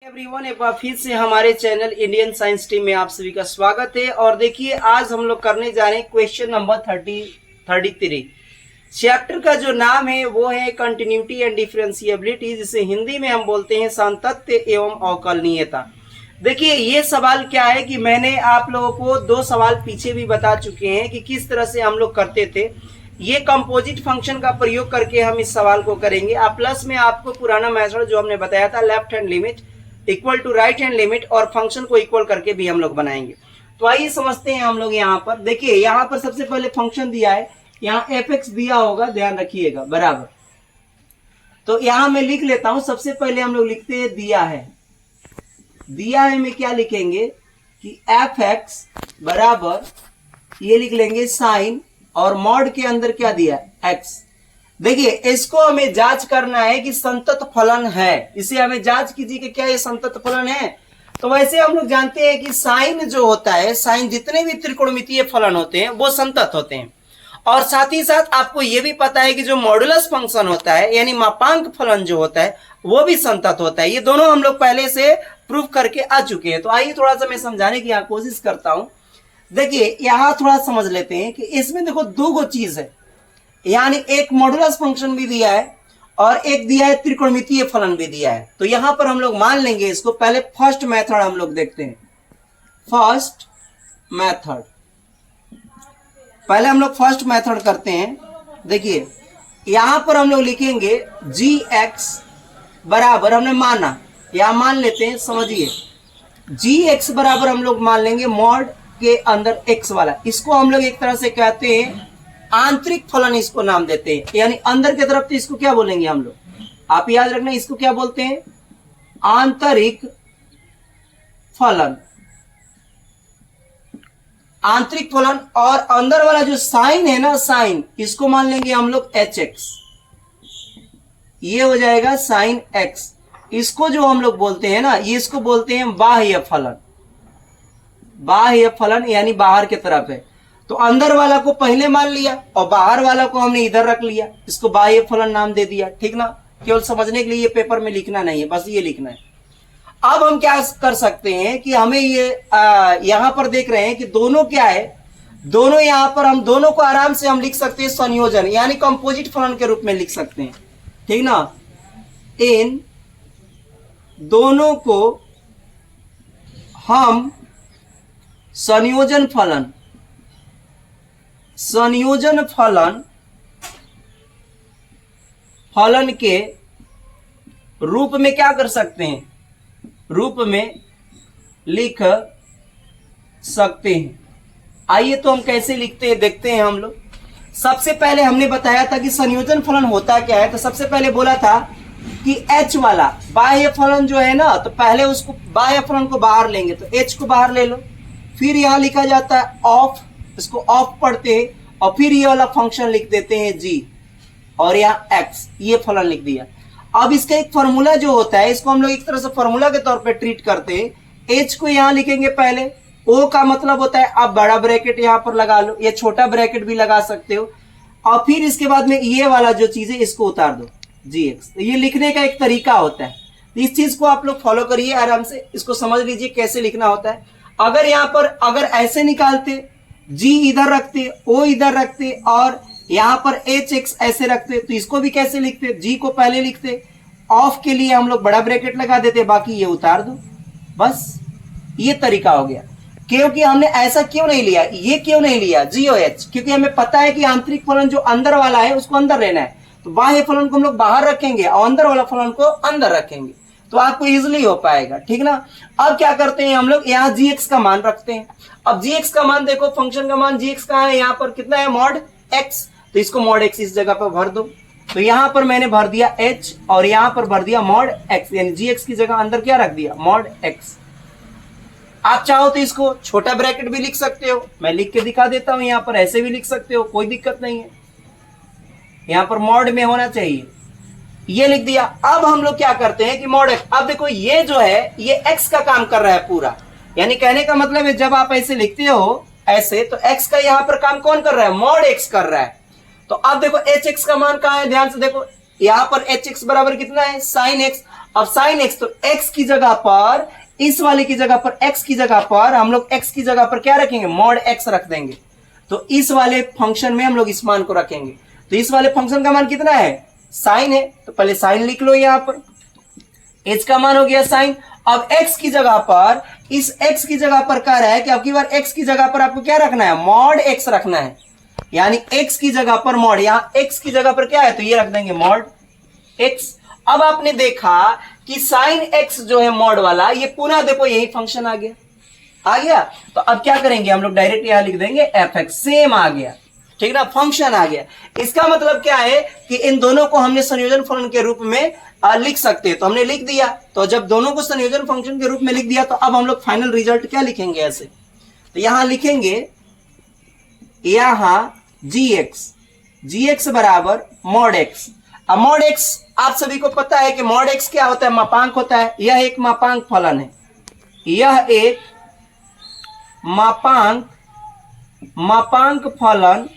Everyone, एक बार फिर से हमारे चैनल इंडियन साइंस टीम में आप सभी का स्वागत है। और देखिए, आज हम लोग करने जा रहे हैं क्वेश्चन नंबर 33। चैप्टर का जो नाम है वो है कंटिन्यूटी एंड डिफरेंशिएबिलिटी, जिसे हिंदी में हम बोलते हैं सातत्य एवं अवकलनीयता। देखिए, ये सवाल क्या है कि मैंने आप लोगों को दो सवाल पीछे भी बता चुके हैं कि किस तरह से हम लोग करते थे। ये कंपोजिट फंक्शन का प्रयोग करके हम इस सवाल को करेंगे। आप प्लस में आपको पुराना मेथड जो हमने बताया था, left hand limit equal to right hand limit, और फंक्शन को इक्वल करके भी हम लोग बनाएंगे। तो आइए समझते हैं हम लोग। यहाँ पर देखिए, यहाँ पर सबसे पहले फंक्शन दिया है, यहाँ fx दिया होगा, ध्यान रखिएगा, बराबर। तो यहाँ मैं लिख लेता हूं। सबसे पहले हम लोग लिखते हैं दिया है। दिया है में क्या लिखेंगे कि fx बराबर, ये लिख लेंगे साइन, और मॉड के अंदर क्या दिया, x। देखिए, इसको हमें जांच करना है कि संतत फलन है। इसे हमें जांच कीजिए कि क्या ये संतत फलन है। तो वैसे हम लोग जानते हैं कि साइन जो होता है, साइन जितने भी त्रिकोणमितीय फलन होते हैं वो संतत होते हैं। और साथ ही साथ आपको ये भी पता है कि जो मॉडुलस फंक्शन होता है, यानी मापांक फलन जो होता है, वो भी संतत होता है। ये दोनों हम लोग पहले से प्रूव करके आ चुके हैं। तो आइए थोड़ा सा मैं समझाने की यहाँ कोशिश करता हूं। देखिए, यहां थोड़ा समझ लेते हैं कि इसमें देखो दो गो चीज है, यानी एक मॉडुलस फंक्शन भी दिया है और एक दिया है त्रिकोणमितीय फलन भी दिया है। तो यहां पर हम लोग मान लेंगे इसको। पहले फर्स्ट मेथड हम लोग देखते हैं। फर्स्ट मेथड, पहले हम लोग फर्स्ट मेथड करते हैं। देखिए, यहां पर हम लोग लिखेंगे gx बराबर, हमने माना, यहां मान लेते हैं, समझिए। gx बराबर हम लोग मान लेंगे मॉड के अंदर x वाला। इसको हम लोग एक तरह से कहते हैं आंतरिक फलन, इसको नाम देते हैं, यानी अंदर की तरफ। तो इसको क्या बोलेंगे हम लोग, आप याद रखना, इसको क्या बोलते हैं, आंतरिक फलन। आंतरिक फलन। और अंदर वाला जो साइन है ना, साइन, इसको मान लेंगे हम लोग hx। ये हो जाएगा साइन x। इसको जो हम लोग बोलते हैं ना, ये इसको बोलते हैं बाह्य फलन। बाह्य फलन यानी बाहर की तरफ है। तो अंदर वाला को पहले मान लिया और बाहर वाला को हमने इधर रख लिया, इसको बाह्य फलन नाम दे दिया। ठीक ना, केवल समझने के लिए, ये पेपर में लिखना नहीं है, बस ये लिखना है। अब हम क्या कर सकते हैं कि हमें ये यहां पर देख रहे हैं कि दोनों क्या है, दोनों यहां पर हम दोनों को आराम से हम लिख सकते हैं संयोजन, यानी कंपोजिट फलन के रूप में लिख सकते हैं। ठीक ना, इन दोनों को हम संयोजन फलन, संयोजन फलन, फलन के रूप में क्या कर सकते हैं, रूप में लिख सकते हैं। आइए तो हम कैसे लिखते हैं देखते हैं हम लोग। सबसे पहले हमने बताया था कि संयोजन फलन होता क्या है। तो सबसे पहले बोला था कि h वाला बाह्य फलन जो है ना, तो पहले उसको बाह्य फलन को बाहर लेंगे, तो h को बाहर ले लो। फिर यहां लिखा जाता है ऑफ, इसको ऑफ पढ़ते हैं, और फिर ये वाला फंक्शन लिख देते हैं g, और यहाँ x, ये फलन लिख दिया। अब इसका एक फॉर्मूला जो होता है, इसको हम लोग एक तरह से फॉर्मूला के तौर पे ट्रीट करते हैं। h को यहाँ लिखेंगे पहले, o का मतलब होता है, आप बड़ा ब्रैकेट यहाँ पर लगा लो, या छोटा ब्रैकेट भी लगा सकते हो, और फिर इसके बाद में ये वाला जो चीज है इसको उतार दो, gx। तो ये लिखने का एक तरीका होता है। इस चीज को आप लोग फॉलो करिए आराम से, इसको समझ लीजिए कैसे लिखना होता है। अगर यहाँ पर अगर ऐसे निकालते, g इधर रखते, o इधर रखते, और यहाँ पर hx ऐसे रखते, तो इसको भी कैसे लिखते, g को पहले लिखते, ऑफ के लिए हम लोग बड़ा ब्रैकेट लगा देते, बाकी ये उतार दो, बस ये तरीका हो गया। क्योंकि हमने ऐसा क्यों नहीं लिया, ये क्यों नहीं लिया GOH, क्योंकि हमें पता है कि आंतरिक फलन जो अंदर वाला है उसको अंदर रहना है, तो बाह्य फलन को हम लोग बाहर रखेंगे और अंदर वाला फलन को अंदर रखेंगे, तो आपको इजिली हो पाएगा। ठीक ना। अब क्या करते हैं हम लोग, यहाँ gx का मान रखते हैं। अब gx का मान देखो, फंक्शन का मान gx कहाँ है, यहाँ पर कितना है, मॉड x। तो इसको मॉड x इस जगह पर भर दो। तो यहाँ पर मैंने भर दिया h, और यहाँ पर भर दिया मॉड x, यानी gx की जगह अंदर क्या रख दिया, मॉड x। आप चाहो तो इसको छोटा ब्रैकेट भी लिख सकते हो, मैं लिख के दिखा देता हूं। यहाँ पर ऐसे भी लिख सकते हो, कोई दिक्कत नहीं है, यहाँ पर मॉड में होना चाहिए, ये लिख दिया। अब हम लोग क्या करते हैं कि मॉड x, अब देखो ये जो है ये x का काम कर रहा है पूरा, यानी कहने का मतलब है जब आप ऐसे लिखते हो ऐसे, तो x का यहाँ पर काम कौन कर रहा है, मॉड x कर रहा है। तो अब देखो hx का मान कहाँ है, ध्यान से देखो, यहाँ पर hx बराबर कितना है, साइन x। अब साइन एक्स, तो एक्स की जगह पर, इस वाले की जगह पर, एक्स की जगह पर हम लोग एक्स की जगह पर क्या रखेंगे, मॉड एक्स रख देंगे। तो इस वाले फंक्शन में हम लोग इस मान को रखेंगे। तो इस वाले फंक्शन का मान कितना है, साइन है, तो पहले साइन लिख लो यहां पर, एच का मान हो गया साइन। अब x की जगह पर, इस x की जगह पर कह रहा है कि अब की बार x की जगह पर आपको क्या रखना है, मॉड x रखना है, यानी x की जगह पर मॉड, यहां x की जगह पर क्या है, तो ये रख देंगे मॉड x। अब आपने देखा कि साइन x जो है मॉड वाला, ये पुनः देखो यही फंक्शन आ गया। तो अब क्या करेंगे हम लोग, डायरेक्ट यहां लिख देंगे fx, सेम आ गया, ठीक ना, फंक्शन आ गया। इसका मतलब क्या है कि इन दोनों को हमने संयोजन फलन के रूप में लिख सकते हैं, तो हमने लिख दिया। तो जब दोनों को संयोजन फंक्शन के रूप में लिख दिया, तो अब हम लोग फाइनल रिजल्ट क्या लिखेंगे ऐसे, तो यहां लिखेंगे, यहां gx बराबर मॉड x। अब मॉड x आप सभी को पता है कि मॉड x क्या होता है, मापांक होता है। यह एक मापांक फलन है, यह एक मापांक फलन,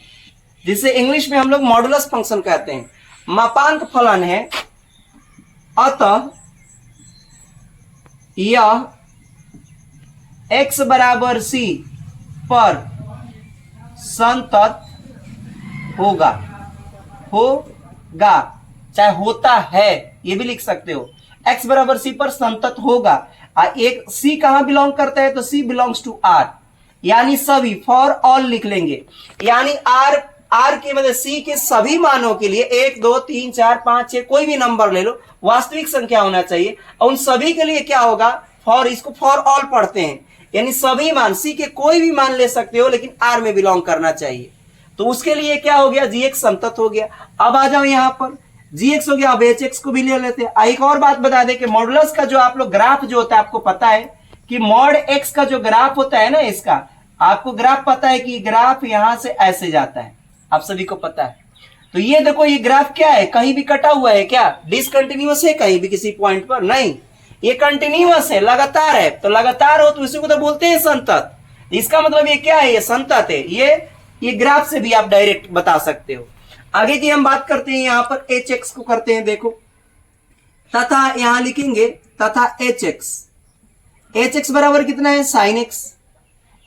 जिसे इंग्लिश में हम लोग मॉडुलस फंक्शन कहते हैं, मापांक फलन है। अतः यह x बराबर c पर संतत होगा, चाहे होता है ये भी लिख सकते हो, x बराबर c पर संतत होगा। एक c कहां बिलोंग करता है, तो c बिलोंग्स टू r, यानी सभी, फॉर ऑल लिख लेंगे, यानी r के मतलब c के सभी मानों के लिए, 1 2 3 4 5 6 कोई भी नंबर ले लो, वास्तविक संख्या होना चाहिए, और उन सभी के लिए क्या होगा, फॉर, इसको फॉर ऑल पढ़ते हैं, यानी सभी मान, c के कोई भी मान ले सकते हो, लेकिन r में बिलोंग करना चाहिए। तो उसके लिए क्या हो गया, gx संतत हो गया। अब आ जाओ यहां पर, gx हो गया, अब hx को भी ले लेते हैं। एक और बात बता दें कि मॉडुलस का जो आप लोग ग्राफ जो होता है, आपको पता है कि मॉड x का जो ग्राफ होता है ना, इसका आपको ग्राफ पता है कि ग्राफ यहां से ऐसे जाता है, आप सभी को पता है। तो ये देखो, ये ग्राफ क्या है, कहीं भी कटा हुआ है क्या, डिसकंटिन्यूअस है कहीं भी किसी पॉइंट पर, नहीं, ये कंटिन्यूअस है, लगातार है। तो लगातार हो तो इसी को तो बोलते हैं संतत। इसका मतलब ये क्या है, ये संतत है। ये ग्राफ से भी आप डायरेक्ट बता सकते हो। आगे की हम बात करते हैं, यहां पर hx को करते हैं, देखो, तथा यहां लिखेंगे तथा hx बराबर कितना है, साइन x।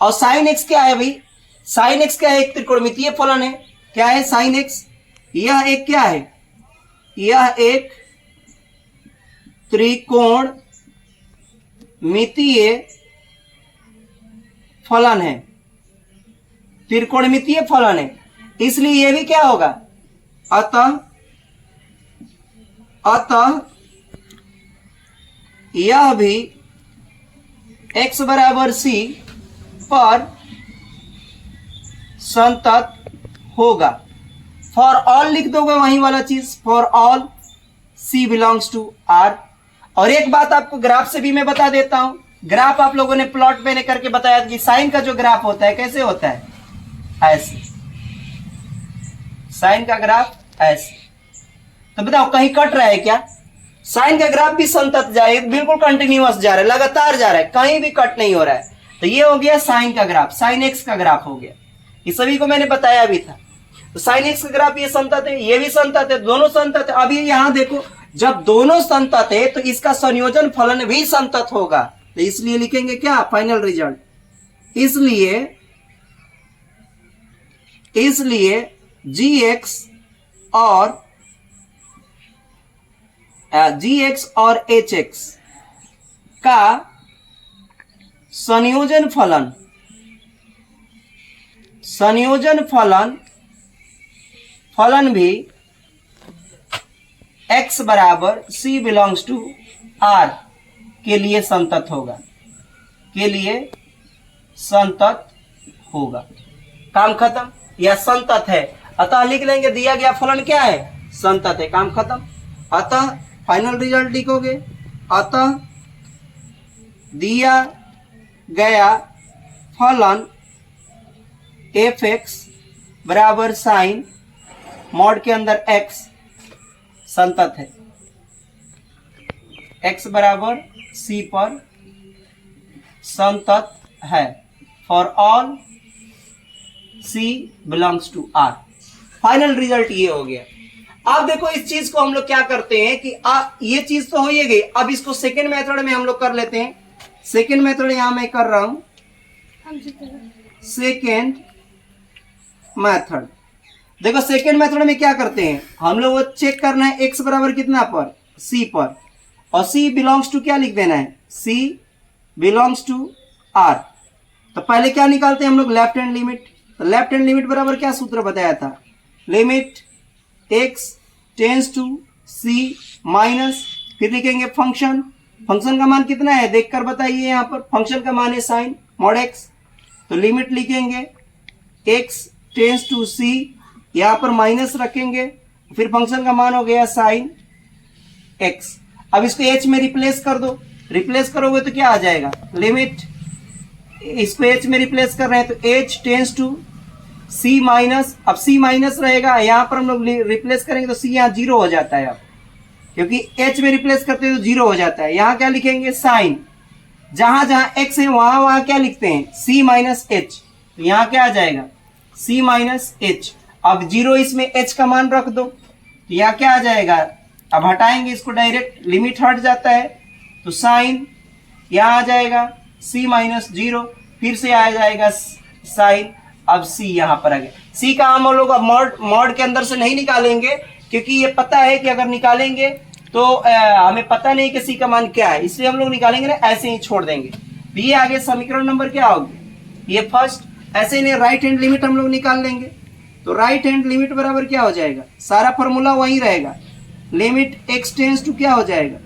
और साइन x क्या है भाई, साइन x क्या है, एक त्रिकोणमितीय फलन है। क्या है साइन x, यह एक क्या है, यह एक त्रिकोणमितीय फलन है, त्रिकोणमितीय फलन है, इसलिए यह भी क्या होगा, अतः यह भी x बराबर c पर संतत होगा। फॉर ऑल लिख दोगे वही वाला चीज, for all c belongs to r। और एक बात आपको ग्राफ से भी मैं बता देता हूं, ग्राफ आप लोगों ने प्लॉट मैंने करके बताया कि साइन का जो ग्राफ होता है कैसे होता है, ऐसे, साइन का ग्राफ ऐसे। तो बताओ कहीं कट रहा है क्या, साइन का ग्राफ भी संतत जा रहा है, बिल्कुल कंटिन्यूअस जा रहा है, लगातार जा रहा है, कहीं भी कट नहीं हो रहा है। तो ये हो गया साइन का ग्राफ, साइन एक्स का ग्राफ हो गया, ये सभी को मैंने बताया भी था। तो साइन एक्स का ग्राफ ये संतत है, ये भी संतत है, दोनों संतत है। अभी यहां देखो, जब दोनों संतत है तो इसका संयोजन फलन भी संतत होगा, तो इसलिए लिखेंगे क्या, फाइनल रिजल्ट। इसलिए gx और hx का संयोजन फलन भी x बराबर c बिलोंग्स टू r के लिए संतत होगा, काम खत्म, यह संतत है, अतः लिख लेंगे दिया गया फलन क्या है, संतत है, काम खत्म। अतः फाइनल रिजल्ट लिखोगे, अतः दिया गया फलन fx बराबर साइन मॉड के अंदर x संतत है, x बराबर c पर संतत है, for all c belongs to r। Final result ये हो गया। अब देखो इस चीज को हम लोग क्या करते हैं कि ये चीज तो हो ही गई। अब इसको सेकेंड मेथड में हम लोग कर लेते हैं। सेकेंड मेथड यहां मैं कर रहा हूं, सेकेंड मेथड। देखो सेकेंड मेथड में क्या करते हैं हम लोग, वो चेक करना है x बराबर कितना पर, c पर, और c बिलोंग्स टू क्या लिख देना है, c बिलोंग्स टू r। तो पहले क्या निकालते हैं हम लोग, लेफ्ट हैंड लिमिट। तो लेफ्ट हैंड लिमिट बराबर क्या सूत्र बताया था, limit x tends to c minus, फिर लिखेंगे फंक्शन। फंक्शन का मान कितना है देखकर बताइए, यहाँ पर फंक्शन का मान है साइन मॉड x। तो लिमिट लिखेंगे x टेंस टू c, यहाँ पर माइनस रखेंगे, फिर फंक्शन का मान हो गया साइन x। अब इसको h में रिप्लेस कर दो, रिप्लेस करोगे तो क्या आ जाएगा, लिमिट, इसको h में रिप्लेस कर रहे हैं तो h tends to c minus. अब c माइनस रहेगा, यहाँ पर हम लोग रिप्लेस करेंगे तो c यहाँ जीरो हो जाता है, अब क्योंकि h में रिप्लेस करते हैं तो जीरो हो जाता है। यहाँ क्या लिखेंगे साइन, जहां जहां x है वहां वहां क्या लिखते हैं, c माइनस h। तो यहाँ क्या आ जाएगा, c माइनस h। अब जीरो इसमें h का मान रख दो, तो यहाँ क्या आ जाएगा, अब हटाएंगे इसको डायरेक्ट, लिमिट हट जाता है तो साइन यहाँ आ जाएगा c माइनस जीरो, फिर से आ जाएगा साइन। अब c यहाँ पर आ गया। c का हम लोग अब मॉड के अंदर से नहीं निकालेंगे, क्योंकि ये पता है कि अगर निकालेंगे तो हमें पता नहीं कि c का मान क्या है, इसलिए हम लोग निकालेंगे ना, ऐसे ही छोड़ देंगे। तो ये आगे समीकरण नंबर क्या होगी, ये फर्स्ट। ऐसे नहीं राइट हैंड लिमिट हम लोग निकाल लेंगे, तो राइट हैंड लिमिट बराबर क्या हो जाएगा, सारा फॉर्मूला वही रहेगा, लिमिट x टेंस टू क्या हो जाएगा,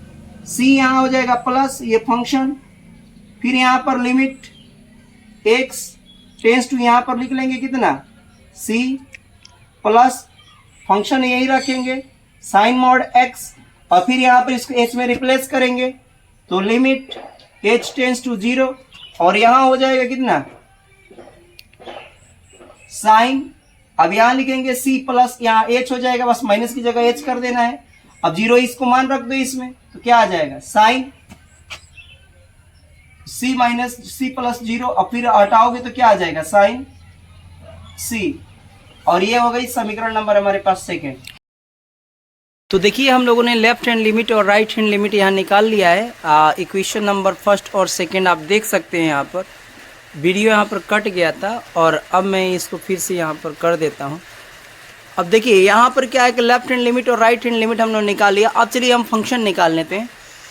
c यहाँ हो जाएगा प्लस ये फंक्शन, फिर यहाँ पर लिमिट x टेंस टू यहाँ पर लिख लेंगे कितना, c प्लस फंक्शन यही रखेंगे साइन मॉड x, और फिर यहाँ पर इसको h में रिप्लेस करेंगे तो limit h tends to zero, और यहाँ हो जाएगा कितना साइन। अब यहाँ लिखेंगे c प्लस, यहाँ h हो जाएगा, बस माइनस की जगह h कर देना है। अब जीरो इसको मान रख दो इसमें, तो क्या आ जाएगा sine c minus c plus zero, और फिर हटाओगे तो क्या आ जाएगा साइन c। और ये हो गई समीकरण नंबर हमारे पास सेकेंड। तो देखिए हम लोगों ने लेफ्ट हैंड लिमिट और राइट हैंड लिमिट यहाँ निकाल लिया है। इक्वेशन नंबर फर्स्ट और सेकेंड आप देख सकते हैं, यहाँ पर वीडियो यहाँ पर कट गया था और अब मैं इसको फिर से यहाँ पर कर देता हूँ। अब देखिए यहाँ पर क्या है कि लेफ्ट हैंड लिमिट और राइट हैंड लिमिट हम लोग निकाल लिया। अब चलिए हम फंक्शन निकाल लेते हैं।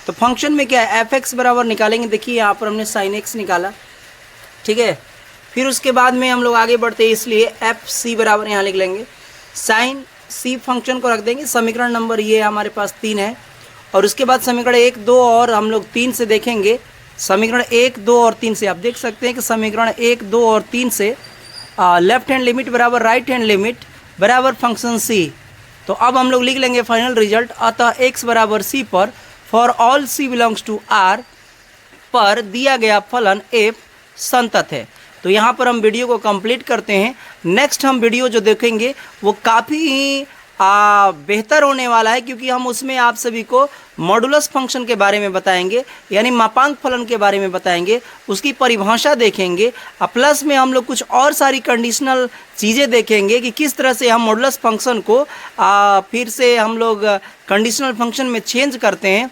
तो फंक्शन में क्या है, एफ एक्स बराबर निकालेंगे। देखिए यहाँ पर हमने साइन एक्स निकाला, ठीक है। फिर उसके बाद में हम लोग आगे बढ़ते हैं, इसलिए एफ सी बराबर यहाँ लिख लेंगे साइन सी, फंक्शन को रख देंगे। समीकरण नंबर ये हमारे पास 3 है, और उसके बाद समीकरण 1, 2 और हम लोग 3 से देखेंगे। समीकरण 1, 2 और 3 से आप देख सकते हैं कि समीकरण 1, 2 और 3 से लेफ्ट हैंड लिमिट बराबर राइट हैंड लिमिट बराबर फंक्शन सी। तो अब हम लोग लिख लेंगे फाइनल रिजल्ट, अतः x बराबर सी पर for all c belongs to r पर दिया गया फलन f संतत है। तो यहाँ पर हम वीडियो को कंप्लीट करते हैं। नेक्स्ट हम वीडियो जो देखेंगे वो काफ़ी ही बेहतर होने वाला है, क्योंकि हम उसमें आप सभी को मॉडुलस फंक्शन के बारे में बताएंगे, यानी मापांक फलन के बारे में बताएंगे, उसकी परिभाषा देखेंगे। प्लस में हम लोग कुछ और सारी कंडीशनल चीज़ें देखेंगे कि किस तरह से हम मॉडुलस फंक्शन को फिर से हम लोग कंडीशनल फंक्शन में चेंज करते हैं।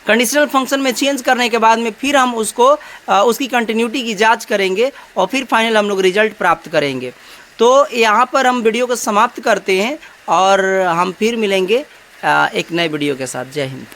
कंडीशनल फंक्शन में चेंज करने के बाद में फिर हम उसको उसकी कंटिन्यूटी की जांच करेंगे और फिर फाइनल हम लोग रिजल्ट प्राप्त करेंगे। तो यहाँ पर हम वीडियो को समाप्त करते हैं और हम फिर मिलेंगे एक नए वीडियो के साथ। जय हिंद।